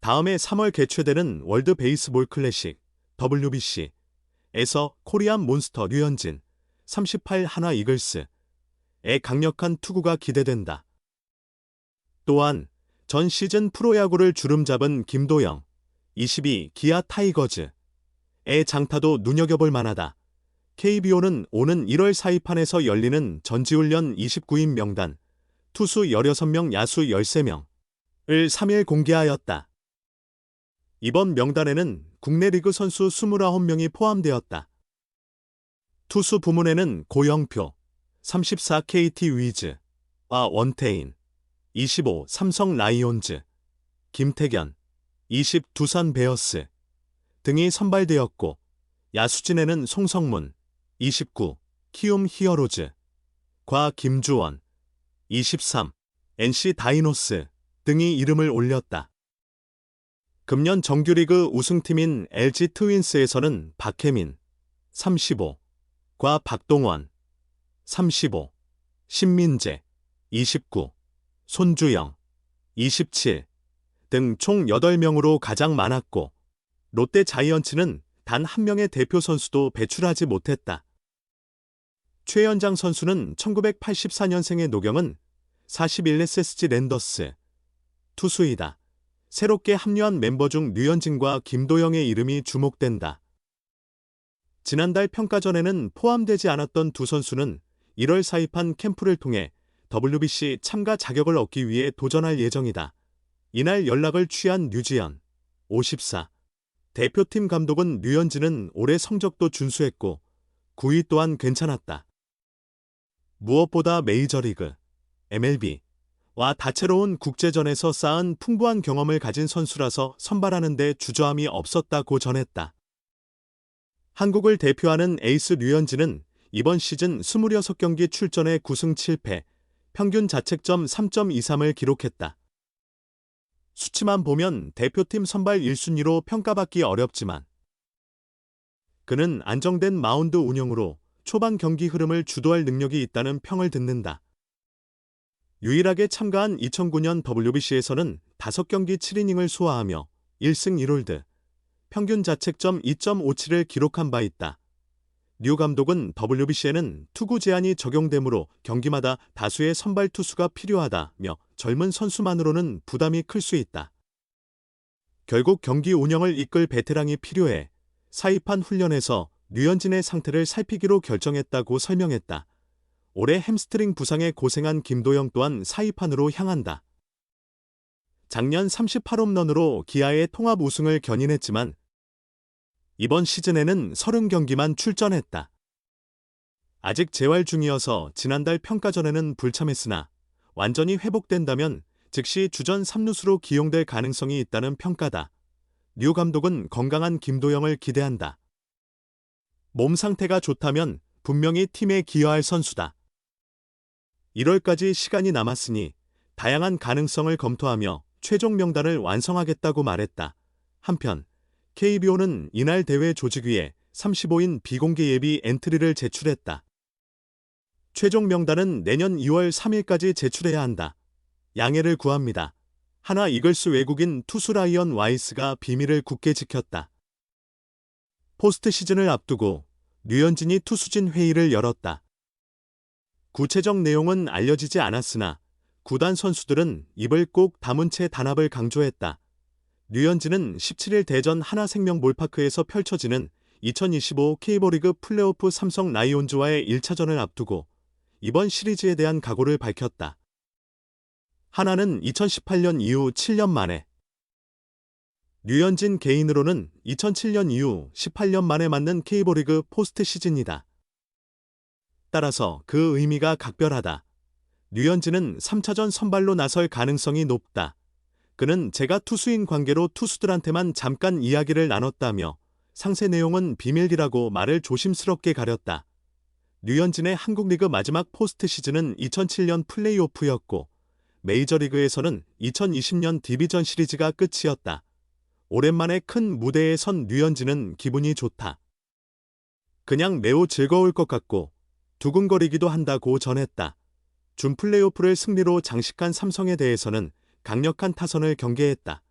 다음해 3월 개최되는 월드 베이스볼 클래식 WBC에서 코리안 몬스터 류현진 38 하나 이글스의 강력한 투구가 기대된다. 또한 전 시즌 프로야구를 주름잡은 김도영 22 기아 타이거즈의 장타도 눈여겨볼 만하다. KBO는 오는 1월 사이판에서 열리는 전지훈련 29인 명단 투수 16명 야수 13명을 3일 공개하였다. 이번 명단에는 국내 리그 선수 29명이 포함되었다. 투수 부문에는 고영표 34 KT 위즈와 원태인 25 삼성 라이온즈, 김태견 20 두산 베어스 등이 선발되었고 야수진에는 송성문 29 키움 히어로즈과 김주원 23 NC 다이노스 등이 이름을 올렸다. 금년 정규리그 우승팀인 LG 트윈스에서는 박혜민 35과 박동원 35, 신민재 29, 손주영 27 등 총 8명으로 가장 많았고 롯데 자이언츠는 단 한 명의 대표 선수도 배출하지 못했다. 최연장 선수는 1984년생의 노경은 41 SSG 랜더스 투수이다. 새롭게 합류한 멤버 중 류현진과 김도영의 이름이 주목된다. 지난달 평가전에는 포함되지 않았던 두 선수는 1월 사입한 캠프를 통해 WBC 참가 자격을 얻기 위해 도전할 예정이다. 이날 연락을 취한 류지연 54 대표팀 감독은 류현진은 올해 성적도 준수했고 구위 또한 괜찮았다. 무엇보다 메이저리그, MLB와 다채로운 국제전에서 쌓은 풍부한 경험을 가진 선수라서 선발하는 데 주저함이 없었다고 전했다. 한국을 대표하는 에이스 류현진은 이번 시즌 26경기 출전에 9승 7패, 평균 자책점 3.23을 기록했다. 수치만 보면 대표팀 선발 1순위로 평가받기 어렵지만 그는 안정된 마운드 운영으로 초반 경기 흐름을 주도할 능력이 있다는 평을 듣는다. 유일하게 참가한 2009년 WBC에서는 5경기 7이닝을 소화하며 1승 1홀드, 평균 자책점 2.57을 기록한 바 있다. 류 감독은 WBC에는 투구 제한이 적용되므로 경기마다 다수의 선발 투수가 필요하다며 젊은 선수만으로는 부담이 클 수 있다. 결국 경기 운영을 이끌 베테랑이 필요해 사입한 훈련에서 류현진의 상태를 살피기로 결정했다고 설명했다. 올해 햄스트링 부상에 고생한 김도영 또한 사입한으로 향한다. 작년 38홈런으로 기아의 통합 우승을 견인했지만 이번 시즌에는 30경기만 출전했다. 아직 재활 중이어서 지난달 평가전에는 불참했으나 완전히 회복된다면 즉시 주전 3루수로 기용될 가능성이 있다는 평가다. 류 감독은 건강한 김도영을 기대한다. 몸 상태가 좋다면 분명히 팀에 기여할 선수다. 1월까지 시간이 남았으니 다양한 가능성을 검토하며 최종 명단을 완성하겠다고 말했다. 한편 KBO는 이날 대회 조직위에 35인 비공개 예비 엔트리를 제출했다. 최종 명단은 내년 2월 3일까지 제출해야 한다. 양해를 구합니다. 하나 이글스 외국인 투수 라이언 와이스가 비밀을 굳게 지켰다. 포스트 시즌을 앞두고 류현진이 투수진 회의를 열었다. 구체적 내용은 알려지지 않았으나 구단 선수들은 입을 꼭 다문 채 단합을 강조했다. 류현진은 17일 대전 하나생명 몰파크에서 펼쳐지는 2025 K리그 플레이오프 삼성 라이온즈와의 1차전을 앞두고 이번 시리즈에 대한 각오를 밝혔다. 하나는 2018년 이후 7년 만에, 류현진 개인으로는 2007년 이후 18년 만에 맞는 K리그 포스트 시즌이다. 따라서 그 의미가 각별하다. 류현진은 3차전 선발로 나설 가능성이 높다. 그는 제가 투수인 관계로 투수들한테만 잠깐 이야기를 나눴다며 상세 내용은 비밀이라고 말을 조심스럽게 가렸다. 류현진의 한국리그 마지막 포스트 시즌은 2007년 플레이오프였고 메이저리그에서는 2020년 디비전 시리즈가 끝이었다. 오랜만에 큰 무대에 선 류현진은 기분이 좋다. 그냥 매우 즐거울 것 같고 두근거리기도 한다고 전했다. 준 플레이오프를 승리로 장식한 삼성에 대해서는 강력한 타선을 경계했다.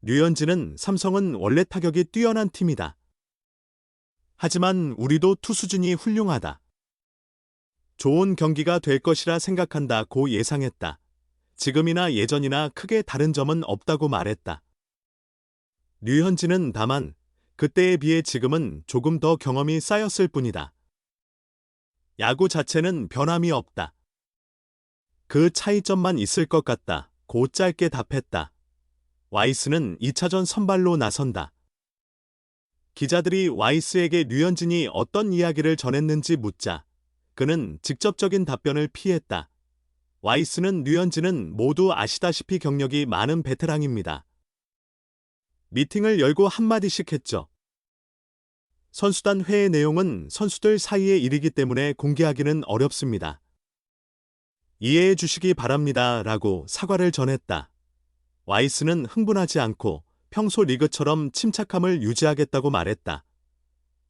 류현진은 삼성은 원래 타격이 뛰어난 팀이다. 하지만 우리도 투수진이 훌륭하다. 좋은 경기가 될 것이라 생각한다고 예상했다. 지금이나 예전이나 크게 다른 점은 없다고 말했다. 류현진은 다만 그때에 비해 지금은 조금 더 경험이 쌓였을 뿐이다. 야구 자체는 변함이 없다. 그 차이점만 있을 것 같다. 고 짧게 답했다. 와이스는 2차전 선발로 나선다. 기자들이 와이스에게 류현진이 어떤 이야기를 전했는지 묻자 그는 직접적인 답변을 피했다. 와이스는 류현진은 모두 아시다시피 경력이 많은 베테랑입니다. 미팅을 열고 한마디씩 했죠. 선수단 회의 내용은 선수들 사이의 일이기 때문에 공개하기는 어렵습니다. 이해해 주시기 바랍니다. 라고 사과를 전했다. 와이스는 흥분하지 않고 평소 리그처럼 침착함을 유지하겠다고 말했다.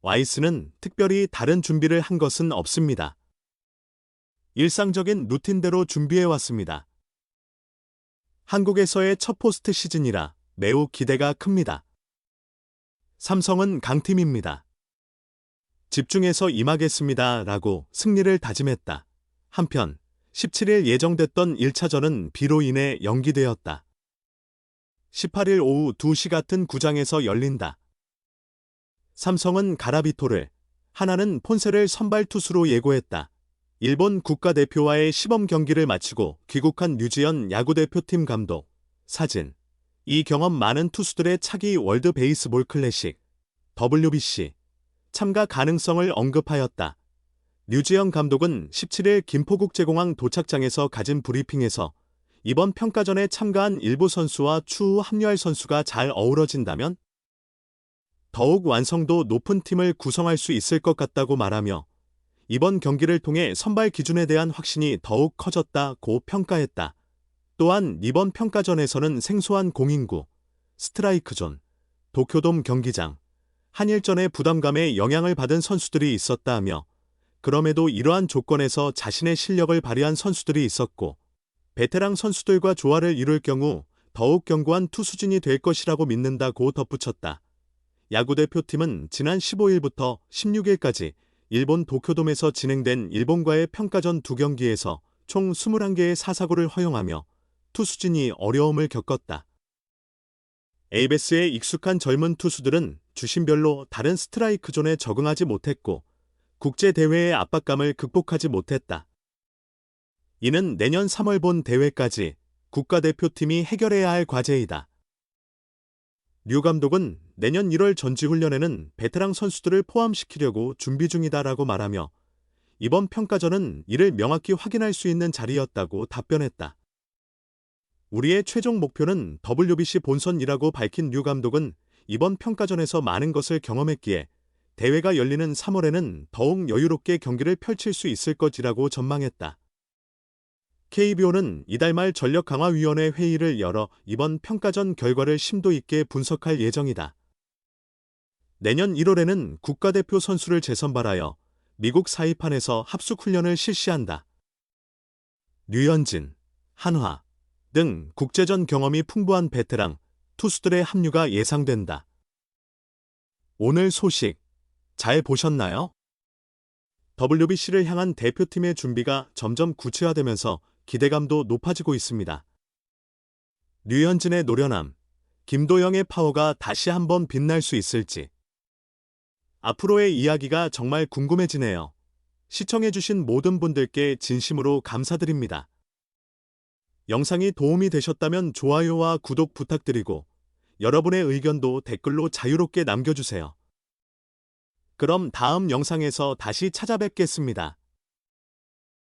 와이스는 특별히 다른 준비를 한 것은 없습니다. 일상적인 루틴대로 준비해왔습니다. 한국에서의 첫 포스트 시즌이라 매우 기대가 큽니다. 삼성은 강팀입니다. 집중해서 임하겠습니다. 라고 승리를 다짐했다. 한편 17일 예정됐던 1차전은 비로 인해 연기되었다. 18일 오후 2시 같은 구장에서 열린다. 삼성은 가라비토를, 하나는 폰세를 선발 투수로 예고했다. 일본 국가대표와의 시범 경기를 마치고 귀국한 류지연 야구대표팀 감독. 사진. 이 경험 많은 투수들의 차기 월드 베이스볼 클래식, WBC 참가 가능성을 언급하였다. 류지연 감독은 17일 김포국제공항 도착장에서 가진 브리핑에서 이번 평가전에 참가한 일부 선수와 추후 합류할 선수가 잘 어우러진다면 더욱 완성도 높은 팀을 구성할 수 있을 것 같다고 말하며 이번 경기를 통해 선발 기준에 대한 확신이 더욱 커졌다고 평가했다. 또한 이번 평가전에서는 생소한 공인구, 스트라이크 존, 도쿄돔 경기장, 한일전의 부담감에 영향을 받은 선수들이 있었다며 그럼에도 이러한 조건에서 자신의 실력을 발휘한 선수들이 있었고 베테랑 선수들과 조화를 이룰 경우 더욱 견고한 투수진이 될 것이라고 믿는다고 덧붙였다. 야구대표팀은 지난 15일부터 16일까지 일본 도쿄돔에서 진행된 일본과의 평가전 2경기에서 총 21개의 사사구를 허용하며 투수진이 어려움을 겪었다. 에이베스에 익숙한 젊은 투수들은 주심별로 다른 스트라이크 존에 적응하지 못했고 국제대회의 압박감을 극복하지 못했다. 이는 내년 3월 본 대회까지 국가대표팀이 해결해야 할 과제이다. 류 감독은 내년 1월 전지훈련에는 베테랑 선수들을 포함시키려고 준비 중이다라고 말하며 이번 평가전은 이를 명확히 확인할 수 있는 자리였다고 답변했다. 우리의 최종 목표는 WBC 본선이라고 밝힌 류 감독은 이번 평가전에서 많은 것을 경험했기에 대회가 열리는 3월에는 더욱 여유롭게 경기를 펼칠 수 있을 것이라고 전망했다. KBO는 이달 말 전력강화위원회 회의를 열어 이번 평가전 결과를 심도 있게 분석할 예정이다. 내년 1월에는 국가대표 선수를 재선발하여 미국 사이판에서 합숙훈련을 실시한다. 류현진, 한화 등 국제전 경험이 풍부한 베테랑, 투수들의 합류가 예상된다. 오늘 소식 잘 보셨나요? WBC를 향한 대표팀의 준비가 점점 구체화되면서 기대감도 높아지고 있습니다. 류현진의 노련함, 김도영의 파워가 다시 한번 빛날 수 있을지. 앞으로의 이야기가 정말 궁금해지네요. 시청해주신 모든 분들께 진심으로 감사드립니다. 영상이 도움이 되셨다면 좋아요와 구독 부탁드리고 여러분의 의견도 댓글로 자유롭게 남겨주세요. 그럼 다음 영상에서 다시 찾아뵙겠습니다.